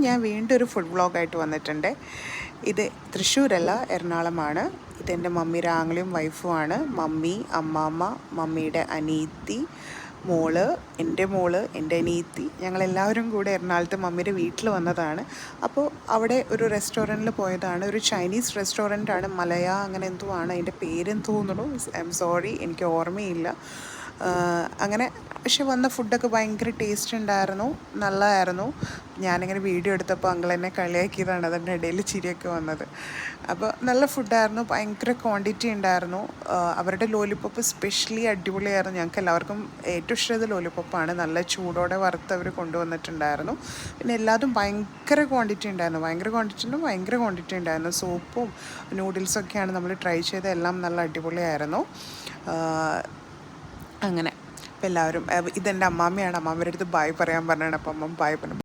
ഞാൻ വീണ്ടും ഒരു ഫുഡ് വ്ളോഗായിട്ട് വന്നിട്ടുണ്ട്. ഇത് തൃശ്ശൂരല്ല, എറണാകുളമാണ്. ഇതെൻ്റെ മമ്മിയുടെ ആങ്ങളയും വൈഫുമാണ്. മമ്മി, അമ്മാമ്മ, മമ്മിയുടെ അനിയത്തി, മോള്, എൻ്റെ അനിയത്തി, ഞങ്ങളെല്ലാവരും കൂടെ എറണാകുളത്ത് മമ്മിയുടെ വീട്ടിൽ വന്നതാണ്. അപ്പോൾ അവിടെ ഒരു റെസ്റ്റോറൻറ്റിൽ പോയതാണ്. ഒരു ചൈനീസ് റെസ്റ്റോറൻറ്റാണ്, മലയ അങ്ങനെ എന്തോ ആണ് അതിൻ്റെ പേരെന്ന് തോന്നുന്നു. ഐ എം സോറി, എനിക്ക് ഓർമ്മയില്ല. അങ്ങനെ പക്ഷെ വന്ന ഫുഡൊക്കെ ഭയങ്കര ടേസ്റ്റ് ഉണ്ടായിരുന്നു, നല്ലതായിരുന്നു. ഞാനിങ്ങനെ വീഡിയോ എടുത്തപ്പോൾ അങ്കിൾ എന്നെ കളിയാക്കിയതാണ്, അതിൻ്റെ ഇടയിൽ ചിരിയൊക്കെ വന്നത്. അപ്പോൾ നല്ല ഫുഡായിരുന്നു, ഭയങ്കര ക്വാണ്ടിറ്റി ഉണ്ടായിരുന്നു. അവരുടെ ലോലിപ്പോപ്പ് സ്പെഷ്യലി അടിപൊളിയായിരുന്നു. ഞങ്ങൾക്ക് എല്ലാവർക്കും ഏറ്റവും ഇഷ്ടമായത് ലോലിപ്പോപ്പാണ്. നല്ല ചൂടോടെ വറുത്ത് അവർ കൊണ്ടുവന്നിട്ടുണ്ടായിരുന്നു. പിന്നെ എല്ലാതും ഭയങ്കര ക്വാണ്ടിറ്റി ഉണ്ടായിരുന്നു. സൂപ്പും നൂഡിൽസൊക്കെയാണ് നമ്മൾ ട്രൈ ചെയ്ത്, എല്ലാം നല്ല അടിപൊളിയായിരുന്നു. അങ്ങനെ അപ്പോൾ എല്ലാവരും, ഇതെൻ്റെ അമ്മാമ്മയാണ്. അമ്മാമ്മയുടെ അടുത്ത് ബായ് പറയാൻ പറഞ്ഞാണ്. അപ്പം അമ്മ ബായ് പറഞ്ഞു.